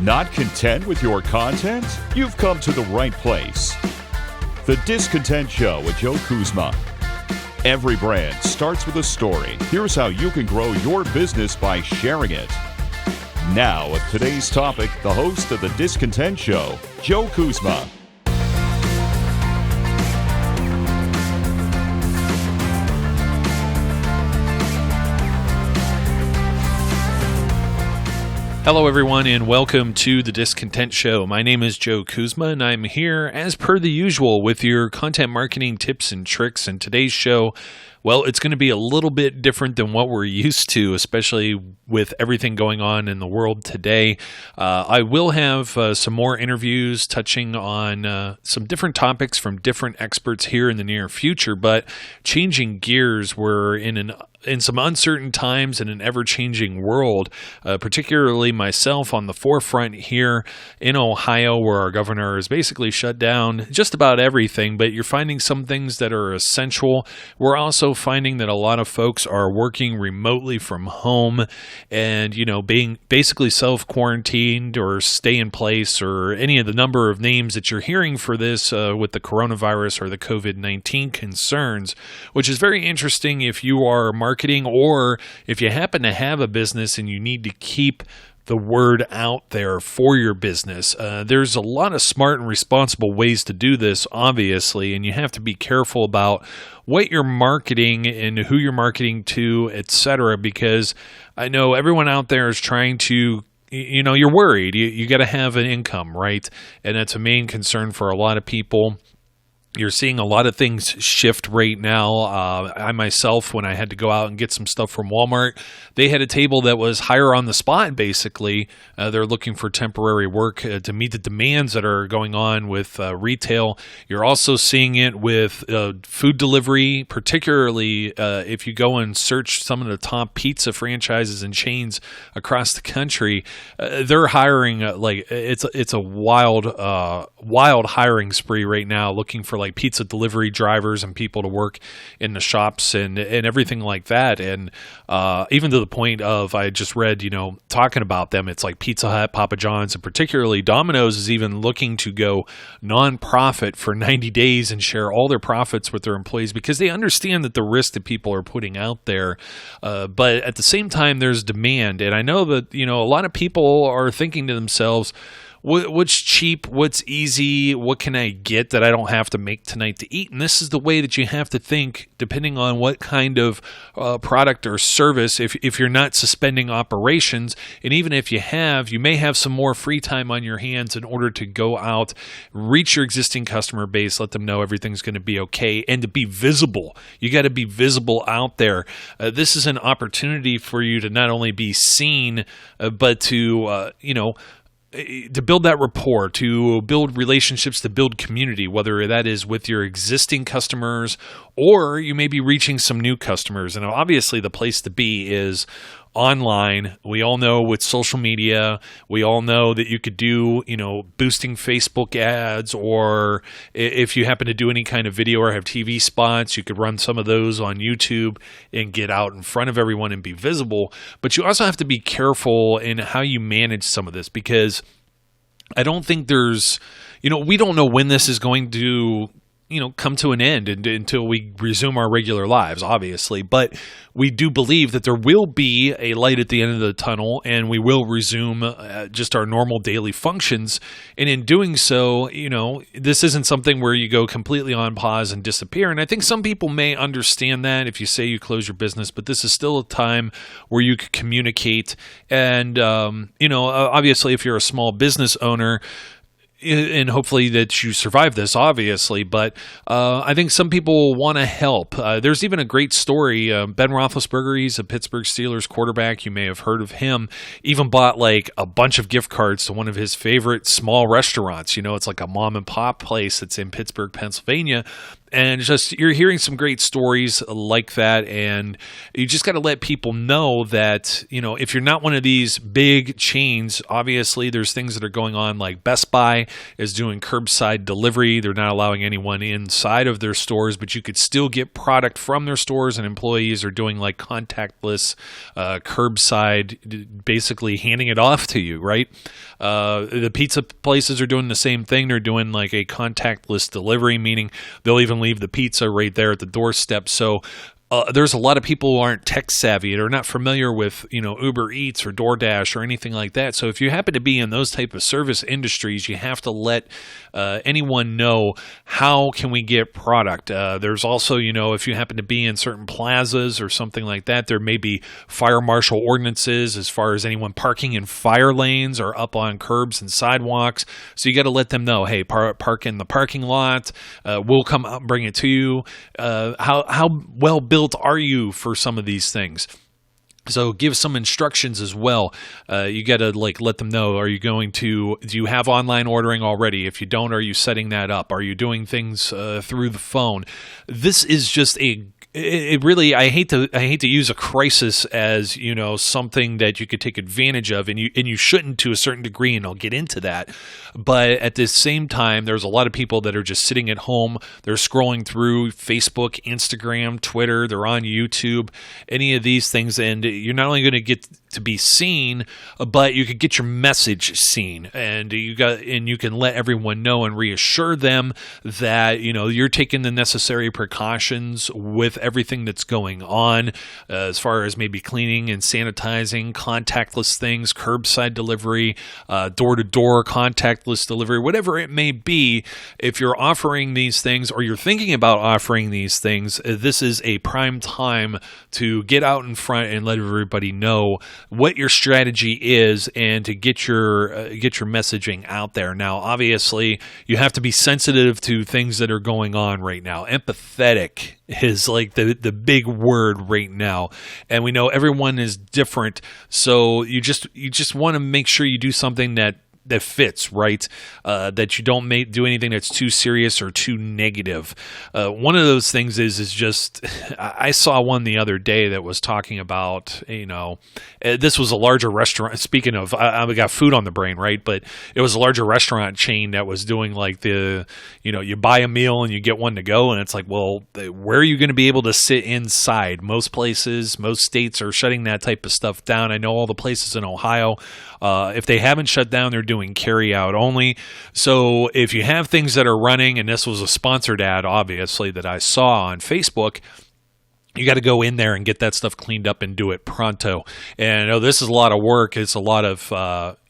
Not content with your content? You've come to the right place. The Discontent Show with Joe Kuzma. Every brand starts with a story. Here's how you can grow your business by sharing it. Now, with today's topic, the host of The Discontent Show, Joe Kuzma. Hello, everyone, and welcome to The Discontent Show. My name is Joe Kuzma, and I'm here, as per the usual, with your content marketing tips and tricks. And today's show, well, it's going to be a little bit different than what we're used to, especially with everything going on in the world today. I will have some more interviews touching on some different topics from different experts here in the near future, but changing gears, we're in some uncertain times in an ever-changing world, particularly myself on the forefront here in Ohio, where our governor has basically shut down just about everything, but you're finding some things that are essential. We're also finding that a lot of folks are working remotely from home and, being basically self-quarantined or stay in place or any of the number of names that you're hearing for this with the coronavirus or the COVID-19 concerns, which is very interesting if you are marketing or if you happen to have a business and you need to keep the word out there for your business. There's a lot of smart and responsible ways to do this, obviously, and you have to be careful about what you're marketing and who you're marketing to, etc., because I know everyone out there is trying to, you're worried. You got to have an income, right? And that's a main concern for a lot of people. You're seeing a lot of things shift right now. I myself, when I had to go out and get some stuff from Walmart, they had a table that was hire on the spot, basically. They're looking for temporary work to meet the demands that are going on with retail. You're also seeing it with food delivery, particularly if you go and search some of the top pizza franchises and chains across the country. They're hiring it's a wild hiring spree right now, looking for pizza delivery drivers and people to work in the shops and everything like that. And even to the point of, I just read, talking about them, it's like Pizza Hut, Papa John's, and particularly Domino's is even looking to go nonprofit for 90 days and share all their profits with their employees because they understand that the risk that people are putting out there. But at the same time, there's demand. And I know that, a lot of people are thinking to themselves, what's cheap, what's easy, what can I get that I don't have to make tonight to eat? And this is the way that you have to think, depending on what kind of product or service, if you're not suspending operations. And even if you may have some more free time on your hands in order to go out, reach your existing customer base, let them know everything's going to be okay, and to be visible. You got to be visible out there. This is an opportunity for you to not only be seen, but to build that rapport, to build relationships, to build community, whether that is with your existing customers or you may be reaching some new customers. And obviously the place to be is online. We all know with social media, we all know that you could do, boosting Facebook ads, or if you happen to do any kind of video or have TV spots, you could run some of those on YouTube and get out in front of everyone and be visible. But you also have to be careful in how you manage some of this, because I don't think there's, we don't know when this is going to come to an end until we resume our regular lives, obviously. But we do believe that there will be a light at the end of the tunnel, and we will resume just our normal daily functions. And in doing so, this isn't something where you go completely on pause and disappear. And I think some people may understand that if you say you close your business, but this is still a time where you could communicate. And, obviously, if you're a small business owner, and hopefully that you survive this, obviously, but I think some people want to help. There's even a great story. Ben Roethlisberger, he's a Pittsburgh Steelers quarterback. You may have heard of him. Even bought a bunch of gift cards to one of his favorite small restaurants. It's like a mom and pop place that's in Pittsburgh, Pennsylvania. And just you're hearing some great stories like that, and you just got to let people know that, if you're not one of these big chains, obviously there's things that are going on, like Best Buy is doing curbside delivery. They're not allowing anyone inside of their stores, but you could still get product from their stores, and employees are doing like contactless curbside, basically handing it off to you, right? The pizza places are doing the same thing. They're doing like a contactless delivery, meaning they'll even leave the pizza right there at the doorstep. So there's a lot of people who aren't tech savvy. They're not familiar with, Uber Eats or DoorDash or anything like that. So if you happen to be in those type of service industries, you have to let anyone know, how can we get product. There's also, if you happen to be in certain plazas or something like that, there may be fire marshal ordinances as far as anyone parking in fire lanes or up on curbs and sidewalks. So you got to let them know, hey, park in the parking lot. We'll come out and bring it to you. How well built are you for some of these things? So give some instructions as well. You got to let them know, do you have online ordering already? If you don't, are you setting that up? Are you doing things through the phone? This is just it really, I hate to use a crisis as, something that you could take advantage of, and you shouldn't to a certain degree, and I'll get into that. But at the same time, there's a lot of people that are just sitting at home. They're scrolling through Facebook, Instagram, Twitter. They're on YouTube, any of these things, and you're not only going to get to be seen, but you could get your message seen, and you can let everyone know and reassure them that you're taking the necessary precautions with everything that's going on, as far as maybe cleaning and sanitizing, contactless things, curbside delivery, door-to-door contactless delivery, whatever it may be. If you're offering these things, or you're thinking about offering these things, this is a prime time to get out in front and let everybody know what your strategy is, and to get your messaging out there. Now, obviously, you have to be sensitive to things that are going on right now. Empathetic is like the big word right now, and we know everyone is different. So you just want to make sure you do something that fits, right? That you don't do anything that's too serious or too negative. One of those things is just, I saw one the other day that was talking about, this was a larger restaurant. Speaking of, I got food on the brain, right? But it was a larger restaurant chain that was doing like you buy a meal and you get one to go. And it's like, well, where are you going to be able to sit inside? Most places, most states are shutting that type of stuff down. I know all the places in Ohio, if they haven't shut down, they're doing carry out only. So if you have things that are running, and this was a sponsored ad, obviously, that I saw on Facebook, you got to go in there and get that stuff cleaned up and do it pronto. And I know this is a lot of work. It's a lot of,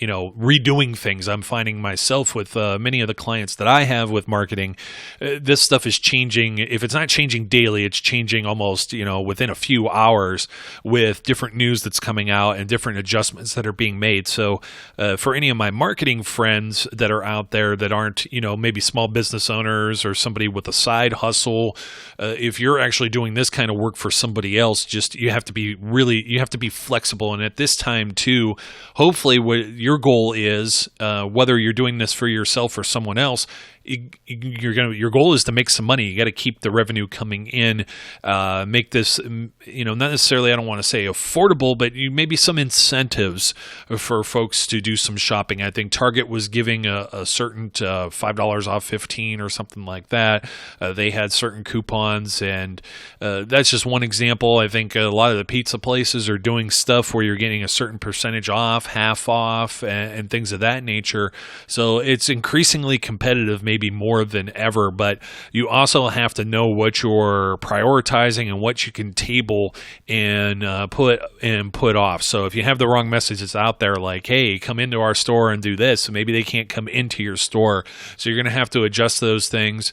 redoing things. I'm finding myself with many of the clients that I have with marketing, this stuff is changing. If it's not changing daily, it's changing almost, within a few hours, with different news that's coming out and different adjustments that are being made. So for any of my marketing friends that are out there that aren't, maybe small business owners or somebody with a side hustle, if you're actually doing this kind of work for somebody else, you have to be flexible. And at this time too, hopefully what your goal is, whether you're doing this for yourself or someone else, your goal is to make some money. You got to keep the revenue coming in, make this, not necessarily, I don't want to say affordable, but maybe some incentives for folks to do some shopping. I think Target was giving a certain $5 off 15 or something like that. They had certain coupons, and that's just one example. I think a lot of the pizza places are doing stuff where you're getting a certain percentage off, half off, and things of that nature. So it's increasingly competitive, maybe more than ever, but you also have to know what you're prioritizing and what you can table and put off. So if you have the wrong messages out there, like, hey, come into our store and do this, so maybe they can't come into your store. So you're going to have to adjust those things.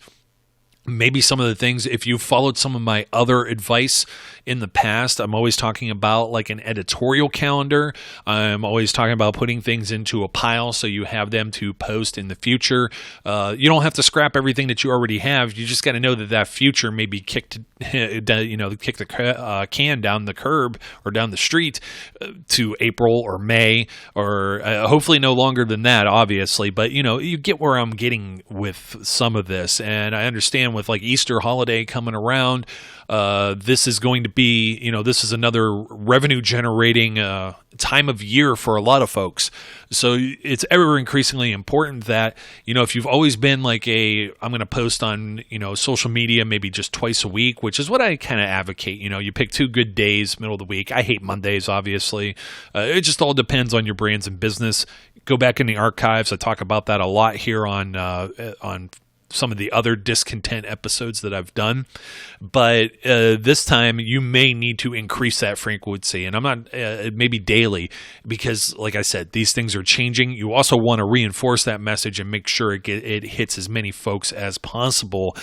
Maybe some of the things, if you followed some of my other advice in the past, I'm always talking about like an editorial calendar. I'm always talking about putting things into a pile so you have them to post in the future. You don't have to scrap everything that you already have. You just got to know that future may be kick the can down the curb or down the street to April or May, or hopefully no longer than that, obviously. But you get where I'm getting with some of this, and I understand again, with like Easter holiday coming around, this is going to be, this is another revenue generating time of year for a lot of folks. So it's ever increasingly important that, if you've always been like I'm going to post on, social media maybe just twice a week, which is what I kind of advocate. You pick 2 good days, middle of the week. I hate Mondays, obviously. It just all depends on your brands and business. Go back in the archives. I talk about that a lot here on some of the other discontent episodes that I've done. But this time you may need to increase that frequency, and I'm not maybe daily, because like I said, these things are changing. You also want to reinforce that message and make sure it hits as many folks as possible.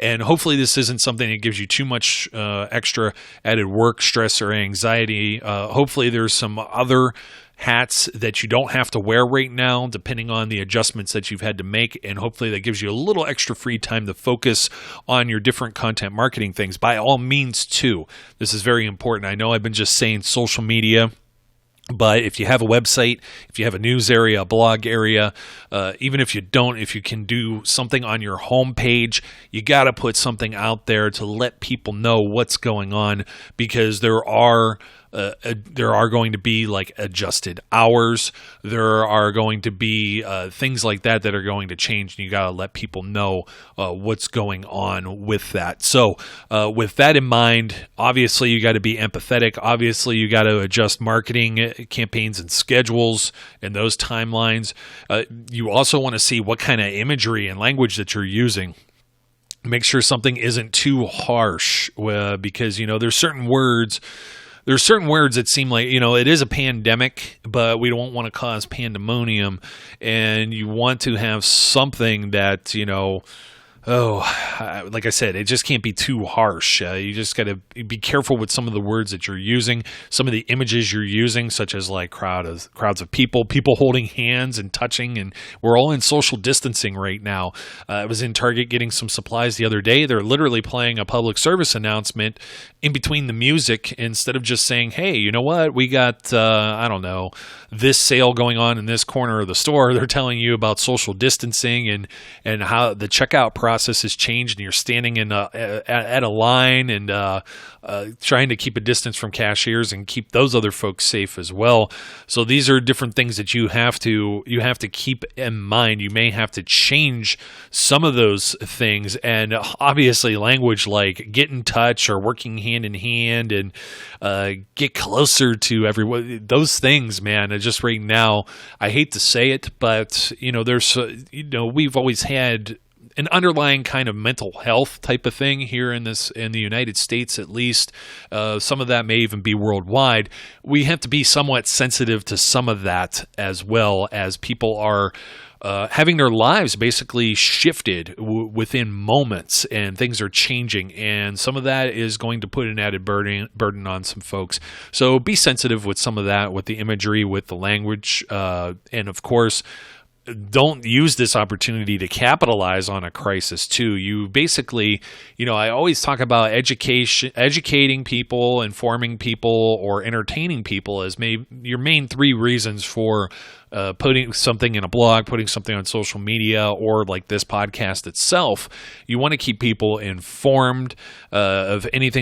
And hopefully this isn't something that gives you too much extra added work, stress, or anxiety. Hopefully there's some other hats that you don't have to wear right now, depending on the adjustments that you've had to make. And hopefully that gives you a little extra free time to focus on your different content marketing things. By all means, too. This is very important. I know I've been just saying social media, but if you have a website, if you have a news area, a blog area, even if you don't, if you can do something on your homepage, you got to put something out there to let people know what's going on, because there are going to be like adjusted hours. There are going to be things like that are going to change, and you got to let people know what's going on with that. So with that in mind, obviously you got to be empathetic. Obviously you got to adjust marketing campaigns and schedules and those timelines. You also want to see what kind of imagery and language that you're using. Make sure something isn't too harsh, because there's certain words that seem like, it is a pandemic, but we don't want to cause pandemonium. And you want to have something that, like I said, it just can't be too harsh. You just got to be careful with some of the words that you're using, some of the images you're using, such as like crowds of people holding hands and touching, and we're all in social distancing right now. I was in Target getting some supplies the other day. They're literally playing a public service announcement in between the music, instead of just saying, hey, you know what, we got, this sale going on in this corner of the store. They're telling you about social distancing and how the checkout process has changed, and you're standing at a line and trying to keep a distance from cashiers and keep those other folks safe as well. So these are different things that you have to keep in mind. You may have to change some of those things, and obviously language like get in touch or working hand in hand and get closer to everyone. Those things, man, just right now, I hate to say it, but there's we've always had an underlying kind of mental health type of thing here in the United States, at least. Some of that may even be worldwide. We have to be somewhat sensitive to some of that, as well as people are having their lives basically shifted within moments, and things are changing, and some of that is going to put an added burden on some folks. So be sensitive with some of that, with the imagery, with the language, and of course, don't use this opportunity to capitalize on a crisis too. You basically, I always talk about educating people, informing people, or entertaining people as your main 3 reasons for putting something in a blog, putting something on social media, or like this podcast itself. You want to keep people informed of any of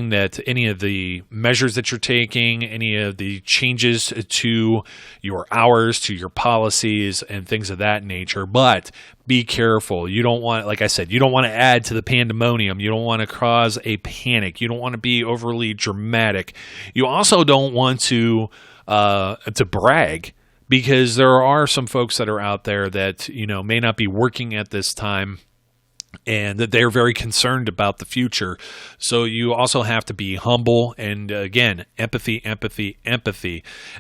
the measures that you're taking, any of the changes to your hours, to your policies, and things of that nature. But be careful. You don't want, like I said, you don't want to add to the pandemonium. You don't want to cause a panic. You don't want to be overly dramatic. You also don't want to brag, because there are some folks that are out there that, may not be working at this time, and that they're very concerned about the future. So you also have to be humble, and again, empathy.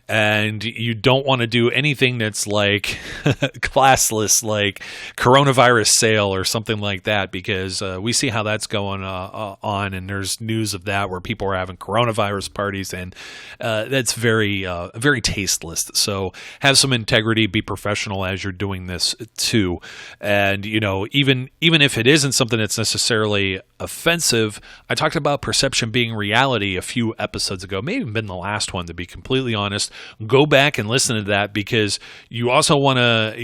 And you don't want to do anything that's like classless, like coronavirus sale or something like that, because we see how that's going on, and there's news of that where people are having coronavirus parties, and that's very, very tasteless. So have some integrity, be professional as you're doing this too. And, even if it isn't something that's necessarily offensive, I talked about perception being reality a few episodes ago, maybe even been the last one, to be completely honest. Go back and listen to that, because you also want to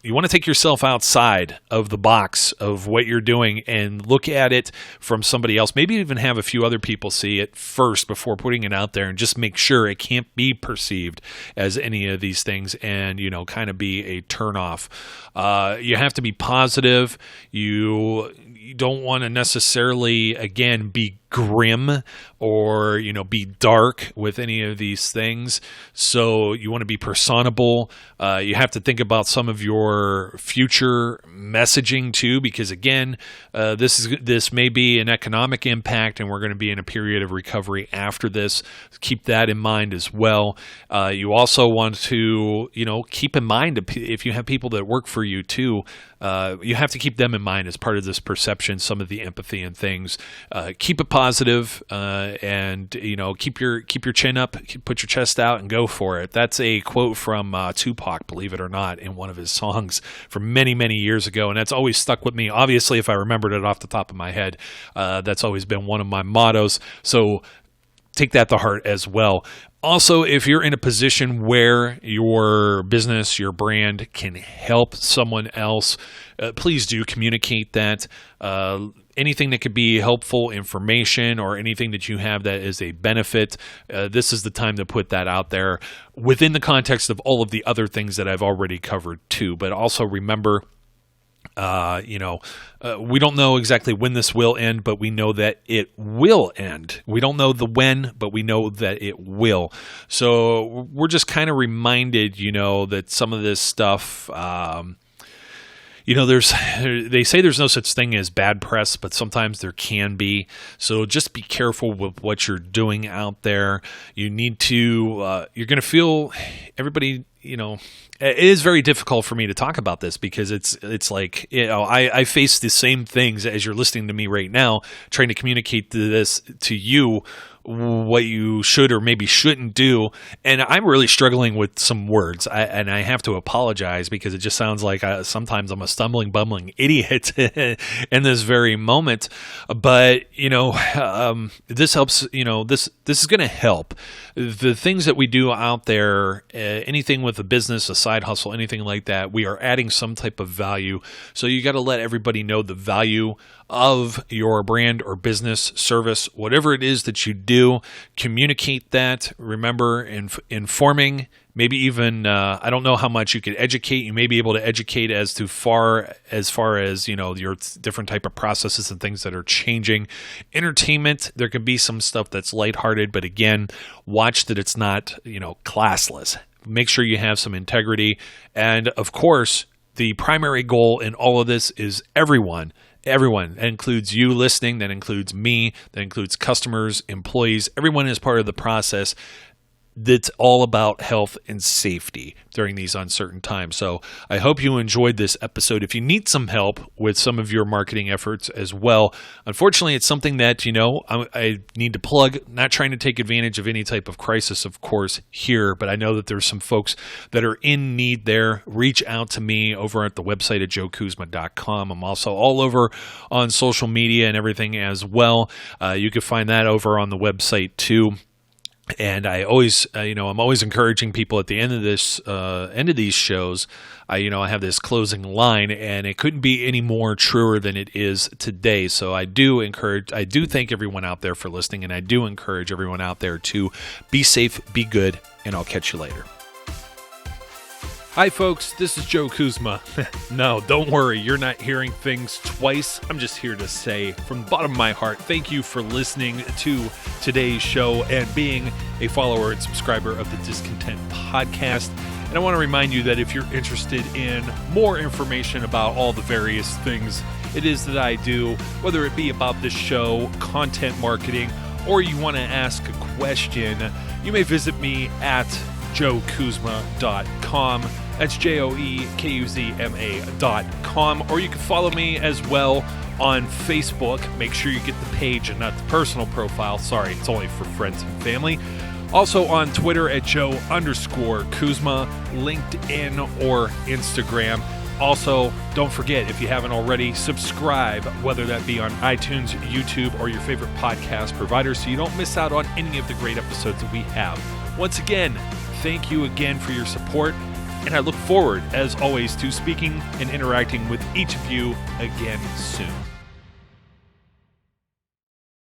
you want to take yourself outside of the box of what you're doing and look at it from somebody else. Maybe even have a few other people see it first before putting it out there, and just make sure it can't be perceived as any of these things, and kind of be a turnoff. You have to be positive. You don't want to necessarily, again, be grim or be dark with any of these things. So you want to be personable. You have to think about some of your future messaging too, because again, this may be an economic impact, and we're going to be in a period of recovery after this. Keep that in mind as well. You also want to keep in mind, if you have people that work for you too, you have to keep them in mind as part of this perception, some of the empathy and things. Keep it positive, and keep your chin up, put your chest out, and go for it. That's a quote from Tupac, believe it or not, in one of his songs from many, many years ago, and that's always stuck with me. Obviously, if I remembered it off the top of my head, that's always been one of my mottos. So take that to heart as well. Also, if you're in a position where your business, your brand can help someone else, please do communicate that. Anything that could be helpful information or anything that you have that is a benefit, this is the time to put that out there within the context of all of the other things that I've already covered too. But also remember, we don't know exactly when this will end, but we know that it will end. We don't know the when, but we know that it will. So we're just kind of reminded, that some of this stuff, they say there's no such thing as bad press, but sometimes there can be. So just be careful with what you're doing out there. You need to, you're going to feel everybody, it is very difficult for me to talk about this because it's like, I face the same things as you're listening to me right now, trying to communicate this to you, what you should or maybe shouldn't do. And I'm really struggling with some words. I have to apologize because it just sounds like sometimes I'm a stumbling, bumbling idiot in this very moment. But, this helps, this is going to help. The things that we do out there, anything with a business, a side hustle, anything like that, we are adding some type of value. So you got to let everybody know the value of your brand or business, service, whatever it is that you do. Communicate that. Remember, informing, maybe even, I don't know how much you could educate. You may be able to educate as far as, your different type of processes and things that are changing. Entertainment, there could be some stuff that's lighthearted, but again, watch that it's not, classless. Make sure you have some integrity. And of course, the primary goal in all of this is everyone. That includes you listening, that includes me, that includes customers, employees. Everyone is part of the process. That's all about health and safety during these uncertain times. So I hope you enjoyed this episode. If you need some help with some of your marketing efforts as well, unfortunately, it's something that, I need to plug, not trying to take advantage of any type of crisis, of course, here, but I know that there's some folks that are in need there. Reach out to me over at the website at joekuzma.com. I'm also all over on social media and everything as well. You can find that over on the website too. And I always, I'm always encouraging people at the end of these shows. I have this closing line, and it couldn't be any more truer than it is today. So I do thank everyone out there for listening, and I do encourage everyone out there to be safe, be good, and I'll catch you later. Hi folks, this is Joe Kuzma. No, don't worry, you're not hearing things twice. I'm just here to say from the bottom of my heart, thank you for listening to today's show and being a follower and subscriber of the Discontent Podcast. And I want to remind you that if you're interested in more information about all the various things it is that I do, whether it be about this show, content marketing, or you want to ask a question, you may visit me at joekuzma.com. That's JOEKUZMA.com. Or you can follow me as well on Facebook. Make sure you get the page and not the personal profile. Sorry, it's only for friends and family. Also on Twitter at Joe_Kuzma, LinkedIn or Instagram. Also, don't forget, if you haven't already, subscribe, whether that be on iTunes, YouTube, or your favorite podcast provider, so you don't miss out on any of the great episodes that we have. Once again, thank you again for your support. And I look forward, as always, to speaking and interacting with each of you again soon.